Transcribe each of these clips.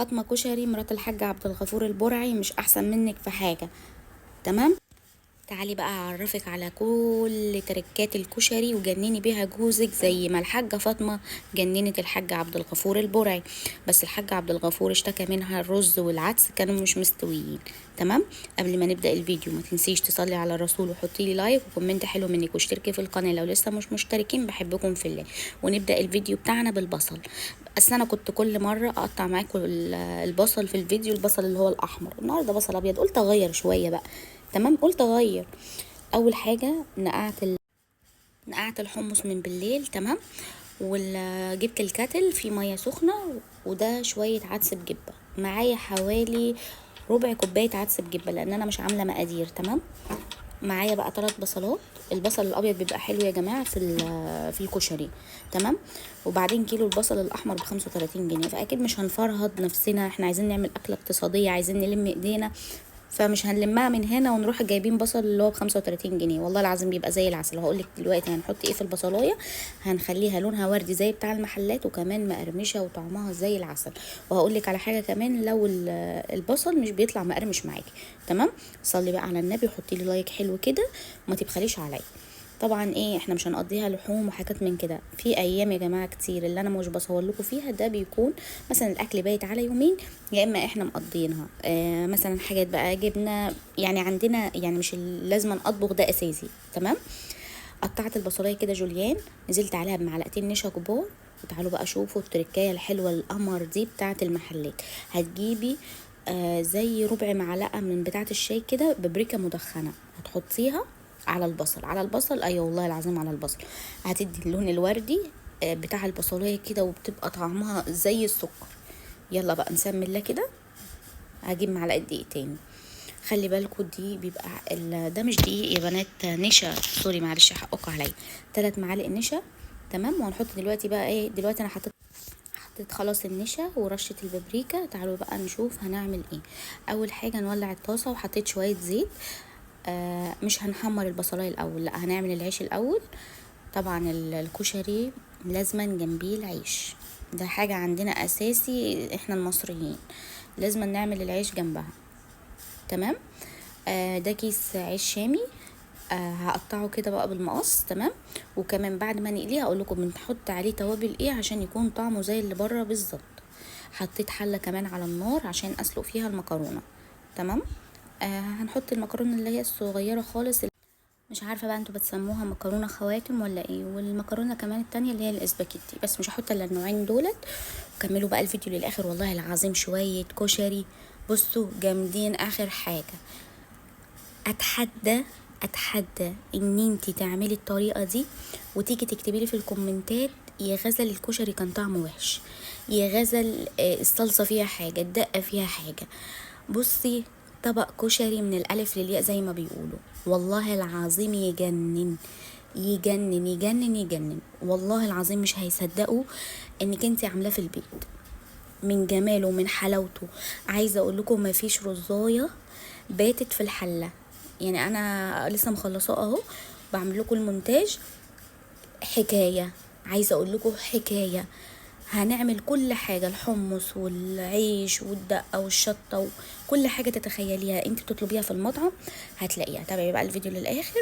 فاطمه كشري مرات الحاج عبد الغفور البرعي مش احسن منك في حاجه. تمام. تعالي بقى اعرفك على كل تركات الكشري وجنني بيها جوزك زي ما الحاجه فاطمه جننت الحاج عبد الغفور البرعي. بس الحاج عبد الغفور اشتكى منها الرز والعدس كانوا مش مستويين. تمام. قبل ما نبدا الفيديو ما تنسيش تصلي على الرسول وحطي لي لايك وكومنت حلو منك واشتركي في القناه لو لسه مش مشتركين، بحبكم في الله. ونبدا الفيديو بتاعنا بالبصل. بس انا كنت كل مره اقطع معاكم البصل في الفيديو، البصل اللي هو الاحمر، النهارده بصل ابيض، قلت اغير شويه بقى. تمام، قلت اغير. اول حاجه نقعت الحمص من بالليل. تمام. وجبت الكاتل في ميه سخنه، وده شويه عدس بجبه معايا، حوالي ربع كوبايه عدس بجبه لان انا مش عامله مقادير. تمام. معايا بقى 3 بصلات. البصل الابيض بيبقى حلو يا جماعه في الكشري. تمام. وبعدين كيلو البصل الاحمر ب 35 جنيه، فاكيد مش هنفرهد نفسنا، احنا عايزين نعمل اكله اقتصاديه، عايزين نلم ايدينا، فمش هنلمها من هنا ونروح جايبين بصل اللي هو ب 35 جنيه. والله العظيم بيبقى زي العسل. وهقول لك دلوقتي هنحط ايه في البصلايه، هنخليها لونها وردي زي بتاع المحلات وكمان مقرمشه وطعمها زي العسل. وهقول لك على حاجه كمان، لو البصل مش بيطلع مقرمش معاكي. تمام. صلي بقى على النبي وحطي لي لايك حلو كده وما تبخليش عليا. طبعا ايه، احنا مش هنقضيها لحوم وحاجات من كده. في ايام يا جماعه كتير اللي انا مش بصور لكم فيها ده بيكون مثلا الاكل بايت على يومين، يا اما احنا مقضينها مثلا حاجات بقى جبنه، يعني عندنا يعني مش لازم اطبخ، ده اساسي. تمام. قطعت البصلايه كده جوليان، نزلت عليها بمعلقتين نشا كبار. وتعالوا بقى شوفوا التركايه الحلوه القمر دي بتاعه المحلات. هتجيبي زي ربع معلقه من بتاعه الشاي كده بابريكا مدخنه، هتحطيها على البصل. على البصل، ايوه والله العظيم على البصل. هتدي اللون الوردي بتاع البصلايه كده، وبتبقى طعمها زي السكر. يلا بقى نسمي الله كده. هجيب معلقه دقيق تاني. خلي بالكوا دي بيبقى ده مش دقيق يا بنات، نشا، سوري معلش حقكوا عليا. 3 معالق نشا. تمام. وهنحط دلوقتي بقى ايه، دلوقتي انا حطيت خلاص النشا ورشه البابريكا. تعالوا بقى نشوف هنعمل ايه. اول حاجه نولع الطاسه وحطيت شويه زيت. مش هنحمر البصلايه الاول، لا هنعمل العيش الاول. طبعا الكشري لازما جنبيه العيش، ده حاجه عندنا اساسي احنا المصريين، لازم نعمل العيش جنبها. تمام. ده كيس عيش شامي. هقطعه كده بقى بالمقص. تمام. وكمان بعد ما نقليه هقول لكم بنحط عليه توابل ايه عشان يكون طعمه زي اللي بره بالظبط. حطيت حله كمان على النار عشان اسلق فيها المكرونه. تمام. هنحط المكرونه اللي هي الصغيره خالص، مش عارفه بقى انتوا بتسموها مكرونه خواتم ولا ايه، والمكرونه كمان التانية اللي هي الاسباجيتي، بس مش هحط الا النوعين دولت. وكملوا بقى الفيديو للاخر، والله العظيم شويه كشري بصوا جامدين اخر حاجه. اتحدى ان انتي تعملي الطريقه دي وتيجي تكتبي لي في الكومنتات يا غزل الكشري كان طعمه وحش، يا غزل الصلصه فيها حاجه، الدقه فيها حاجه. بصي، طبق كشري من الالف للياء زي ما بيقولوا، والله العظيم يجنن يجنن يجنن يجنن. والله العظيم مش هيصدقوا انك انتي عاملاه في البيت من جماله ومن حلاوته. عايزه اقول لكم مفيش رزايه باتت في الحله. يعني انا لسه مخلصاه اهو، بعمل لكم المونتاج. حكايه، عايزه اقول لكم حكايه. هنعمل كل حاجه، الحمص والعيش والدقه والشطه وكل حاجه تتخيليها انت بتطلبيها في المطعم هتلاقيها. تابعي بقى الفيديو للاخر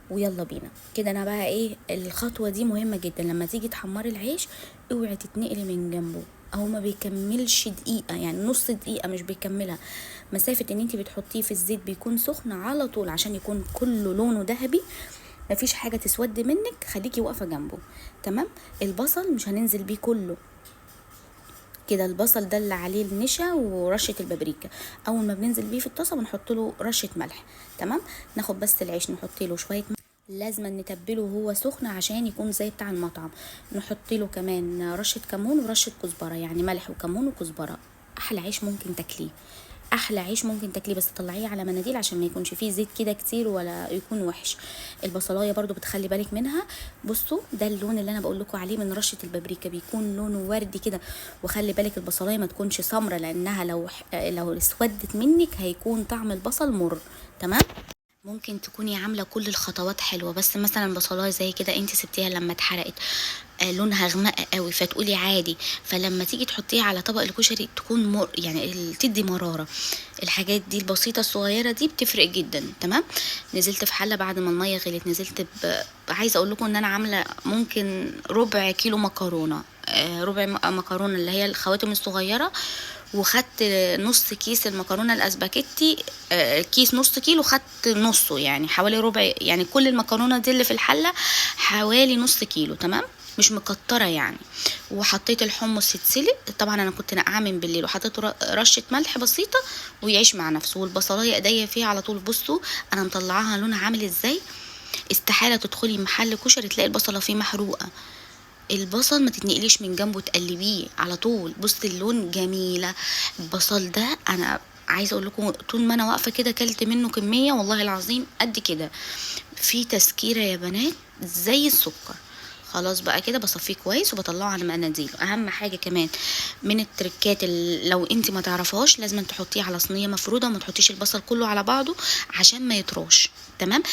ويلا بينا كده. انا بقى ايه، الخطوه دي مهمه جدا، لما تيجي تحمري العيش اوعي تتنقلي من جنبه، هو ما بيكملش دقيقه، يعني نص دقيقه مش بيكملها. مسافه ان انت بتحطيه في الزيت بيكون سخن على طول عشان يكون كله لونه ذهبي، مفيش حاجه تسود منك، خليكي واقفه جنبه. تمام. البصل مش هننزل بيه كله كده، البصل ده اللي عليه النشا ورشه البابريكا، اول ما بننزل بيه في الطاسه بنحط له رشه ملح. تمام. ناخد بس العيش نحط له شويه ملح. لازم نتبله وهو سخن عشان يكون زي بتاع المطعم. نحط له كمان رشه كمون ورشه كزبره، يعني ملح وكمون وكزبره. احلى عيش ممكن تاكليه، احلى عيش ممكن تاكليه، بس طلعيه على مناديل عشان ما يكونش فيه زيت كده كتير ولا يكون وحش. البصلايه برضو بتخلي بالك منها. بصوا ده اللون اللي انا بقول لكم عليه من رشه البابريكا، بيكون لونه وردي كده. وخلي بالك البصلايه ما تكونش سمره، لانها لو اسودت منك هيكون طعم البصل مر. تمام. ممكن تكوني عامله كل الخطوات حلوه، بس مثلا بصلايه زي كده انت سبتيها لما اتحرقت لونها غمق قوي فتقولي عادي، فلما تيجي تحطيها على طبق الكشري تكون يعني تدي مراره. الحاجات دي البسيطه الصغيره دي بتفرق جدا. تمام. نزلت في حله بعد ما الميه غلت، نزلت عايزه اقول لكم ان انا عامله ممكن ربع كيلو مكرونه، ربع مكرونه اللي هي الخواتم الصغيره، وخدت نص كيس المكرونه الاسباجيتي، كيس نص كيلو، خدت نصه يعني حوالي ربع، يعني كل المكرونه دي اللي في الحله حوالي نص كيلو. تمام. مش مكتره يعني. وحطيت الحمص يتسلق، طبعا انا كنت نقعاه من بالليل، وحطيت رشه ملح بسيطه ويعيش مع نفسه. والبصلايه ايديا فيها على طول. بصوا انا مطلعاها لونها عامل ازاي. استحاله تدخلي محل كشري تلاقي البصله فيه محروقه. البصل ما تتنقليش من جنبه، تقلبيه على طول. بص اللون جميله. البصل ده انا عايزه اقول لكم طول ما انا واقفه كده كلت منه كميه والله العظيم قد كده. في تسكيره يا بنات زي السكر. خلاص بقى كده بصفيه كويس وبطلعه على مناديل. اهم حاجه كمان من التركات اللي لو انت ما تعرفهاش لازم تحطيه على صينيه مفروده، وما تحطيش البصل كله على بعضه عشان ما يطراش. تمام.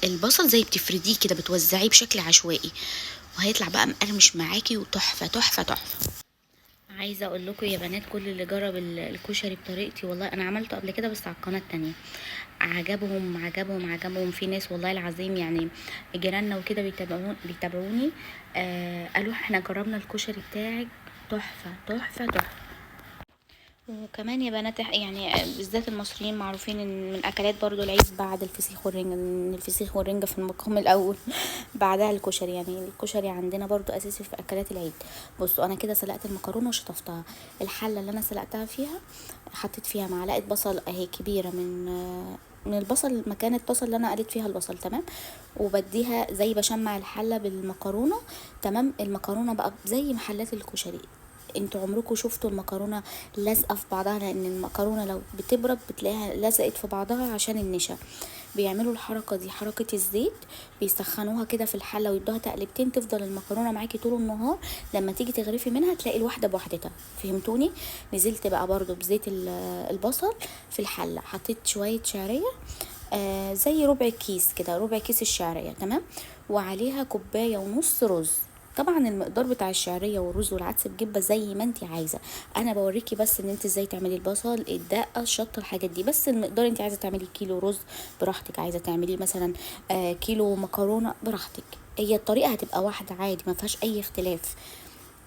البصل زي بتفرديه كده، بتوزعيه بشكل عشوائي، وهيطلع بقى مقرمش معاكي وتحفه تحفه تحفه. عايزه اقول لكم يا بنات كل اللي جرب الكشري بطريقتي، والله انا عملته قبل كده بس على القناه التانية، عجبهم عجبهم عجبهم. في ناس والله العظيم يعني جيراننا وكده بيتابعوني، قالوا احنا جربنا الكشري بتاعك تحفه تحفه تحفه. وكمان يا بنات يعني بالذات المصريين معروفين ان من اكلات برضو العيد بعد الفسيخ والرنجة، ان الفسيخ والرنجة في المقام الاول بعدها الكشري. يعني الكشري عندنا برضو اساسي في اكلات العيد. بصوا انا كده سلقت المكرونه وشطفتها. الحله اللي انا سلقتها فيها حطيت فيها معلقه بصل اهي كبيره من البصل، مكان الطاسه اللي انا قليت فيها البصل. تمام. وبديها زي بشمع الحله بالمكرونه. تمام. المكرونه بقى زي محلات الكشري. انتوا عمركم شفتوا المكرونه لازقه في بعضها؟ لان المكرونه لو بتبرد بتلاقيها لزقت في بعضها عشان النشا. بيعملوا الحركه دي حركه الزيت، بيسخنوها كده في الحله ويدوها تقلبتين، تفضل المكرونه معاكي طول النهار. لما تيجي تغرفي منها تلاقي الواحده بوحدتها. فهمتوني؟ نزلت بقى برضو بزيت البصل في الحله، حطيت شويه شعريه، زي ربع كيس كده، ربع كيس الشعريه. تمام. وعليها كوبايه ونص رز. طبعا المقدار بتاع الشعريه والرز والعدس بجبه زي ما انت عايزه. انا بوريكي بس ان انت ازاي تعملي البصل، الدقه، الشطه، الحاجات دي. بس المقدار انت عايزه تعملي كيلو رز براحتك، عايزه تعملي مثلا كيلو مكرونه براحتك. هي الطريقه هتبقى واحده عادي ما فيهاش اي اختلاف،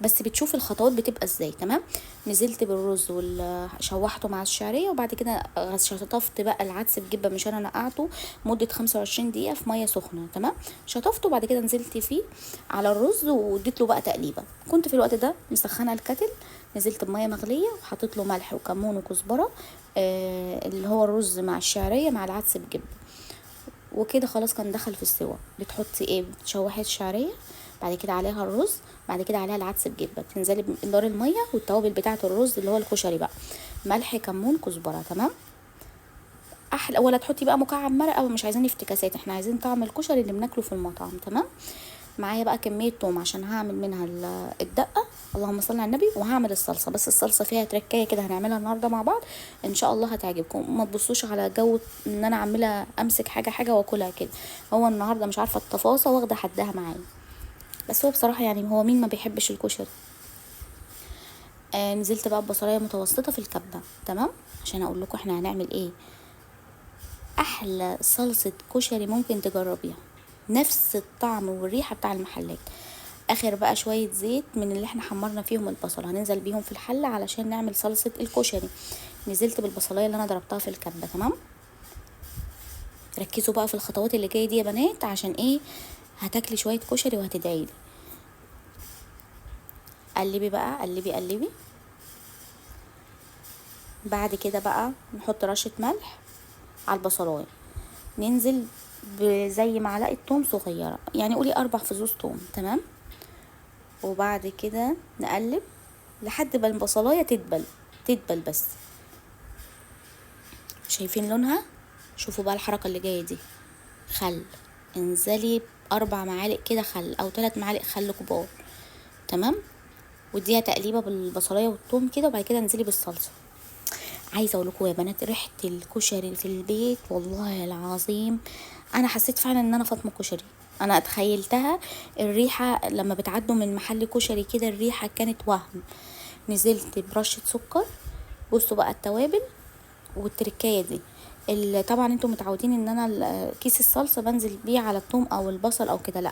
بس بتشوف الخطوات بتبقى ازاي. تمام. نزلت بالرز شوحته مع الشعريه، وبعد كده شطفت بقى العدس بجبه، مش انا نقعته مده 25 دقيقه في ميه سخنه. تمام. شطفته وبعد كده نزلت فيه على الرز واديت له بقى تقليبه. كنت في الوقت ده مسخنه الكتل، نزلت بميه مغليه وحطيت له ملح وكمون وكزبره، اللي هو الرز مع الشعريه مع العدس بجبه. وكده خلاص كان دخل في السوا. بتحطي ايه؟ بتشوحي الشعريه، بعد كده عليها الرز، بعد كده عليها العدس بجبه، تنزلي بمقدار الميه والتوابل بتاعه الرز اللي هو الكشري بقى، ملح كمون كزبره. تمام. احلى. ولا تحطي بقى مكعب مرقه، ومش عايزين افتكاسات، احنا عايزين طعم الكشري اللي بناكله في المطعم. تمام. معايا بقى كميه توم عشان هعمل منها الدقه، اللهم صل على النبي. وهعمل الصلصه، بس الصلصه فيها تركايه كده هنعملها النهارده مع بعض ان شاء الله هتعجبكم. ما تبصوش على جو ان انا عامله امسك حاجه حاجه واكلها كده. هو النهارده مش عارفه التفاصيل واخده حدها معايا، بس هو بصراحه يعني هو مين ما بيحبش الكشري. نزلت بقى ببصلايه متوسطه في الكبه. تمام. عشان اقول لكم احنا هنعمل ايه. احلى صلصه كشري ممكن تجربيها، نفس الطعم والريحه بتاع المحلات. اخر بقى شويه زيت من اللي احنا حمرنا فيهم البصل هننزل بيهم في الحله علشان نعمل صلصه الكشري. نزلت بالبصلايه اللي انا ضربتها في الكبه. تمام. ركزوا بقى في الخطوات اللي جايه دي يا بنات، عشان ايه؟ هتاكلي شويه كشري وهتدعيلي. قلبي بقى، قلبي قلبي. بعد كده بقى نحط رشه ملح على البصلايه، ننزل بزي معلقه توم صغيره، يعني قولي 4 فصوص توم. تمام. وبعد كده نقلب لحد ما البصلايه تدبل، تدبل بس. شايفين لونها؟ شوفوا بقى الحركه اللي جايه دي. خل، انزلي ب4 معالق كده خل او 3 معالق خل كبار. تمام. واديها تقليبه بالبصلايه والثوم كده، وبعد كده انزلي بالصلصه. عايزه اقول لكم يا بنات، ريحه الكشري في البيت والله العظيم انا حسيت فعلا ان انا فاطمه كشري. انا اتخيلتها الريحه لما بتعدوا من محل كشري كده، الريحه كانت وهم. نزلت برشه سكر. بصوا بقى التوابل والتركايه دي. طبعا انتم متعودين ان انا كيس الصلصه بنزل بيه على الثوم او البصل او كده، لا،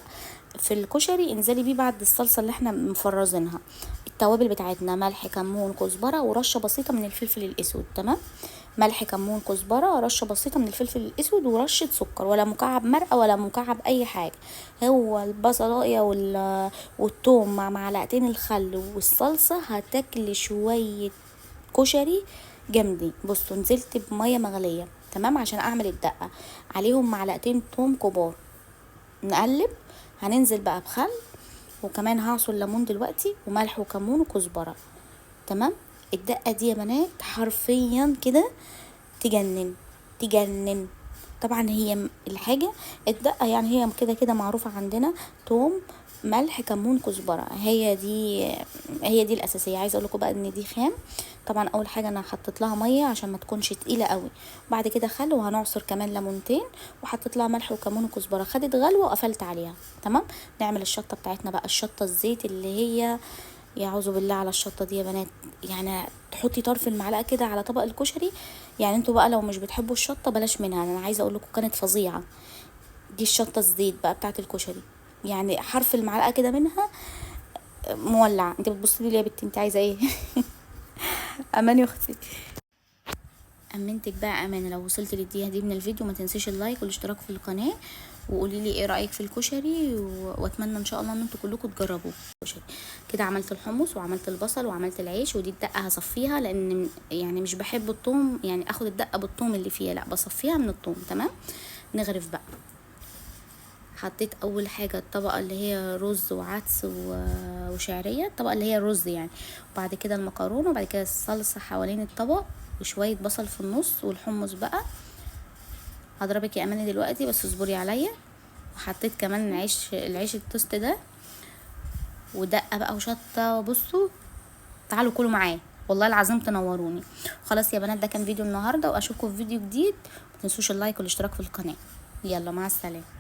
في الكشري انزلي بيه بعد الصلصه اللي احنا مفرزينها. التوابل بتاعتنا ملح كمون كزبره ورشه بسيطه من الفلفل الاسود، تمام. ملح كمون كزبره، رشه بسيطه من الفلفل الاسود، ورشه سكر، ولا مكعب مرقه ولا مكعب اي حاجه. هو البصلايه والثوم مع معلقتين الخل والصلصه هتاكلي شويه كشري جامدين. بصوا نزلت بميه مغليه، تمام، عشان اعمل الدقه، عليهم معلقتين توم كبار. نقلب. هننزل بقى بخل، وكمان هعصر ليمون دلوقتي، وملح وكمون وكزبره، تمام. الدقه دي يا بنات حرفيا كده تجنن، تجنن. طبعا هي الحاجه الدقه يعني هي كده كده معروفه عندنا، توم ملح كمون كزبره، هي دي الاساسيه. عايزه اقول لكم بقى ان دي خام. طبعا اول حاجه انا حطيت لها ميه عشان ما تكونش تقيله قوي، بعد كده خل، وهنعصر كمان ليمونتين، وحطيت لها ملح وكمون وكزبره، خدت غلوه وقفلت عليها، تمام. نعمل الشطه بتاعتنا بقى، الشطه الزيت اللي هي، يعوذ بالله على الشطه دي يا بنات، يعني تحطي طرف المعلقه كده على طبق الكشري. يعني انتوا بقى لو مش بتحبوا الشطه بلاش منها، انا عايزه اقول لكم كانت فظيعه. دي الشطه الزيت بقى بتاعه الكشري، يعني حرف المعلقه كده منها مولع. انت بتبصي لي ليه يا بنتي، انت عايزه ايه؟ امان يا اختي. امنتك بقى امانه. لو وصلت للدقيقه دي من الفيديو ما تنسيش اللايك والاشتراك في القناه، وقولي لي ايه رايك في الكشري، واتمنى ان شاء الله ان انتوا كلكم تجربوا الكشري. كده عملت الحمص وعملت البصل وعملت العيش، ودي الدقه هصفيها لان يعني مش بحب الثوم، يعني اخد الدقه بالثوم اللي فيها، لا بصفيها من الثوم، تمام. نغرف بقى. حطيت اول حاجه الطبقه اللي هي رز وعدس وشعريه، الطبقه اللي هي الرز يعني، وبعد كده المكرونه، وبعد كده الصلصه حوالين الطبق، وشويه بصل في النص، والحمص بقى. هضربك يا اماني دلوقتي بس اصبري عليا. وحطيت كمان العيش التوست ده، ودقه بقى وشطه. بصوا تعالوا كلوا معايا، والله العظيم تنوروني. خلاص يا بنات، ده كان فيديو النهارده، واشوفكم في فيديو جديد. متنسوش اللايك والاشتراك في القناه. يلا مع السلامه.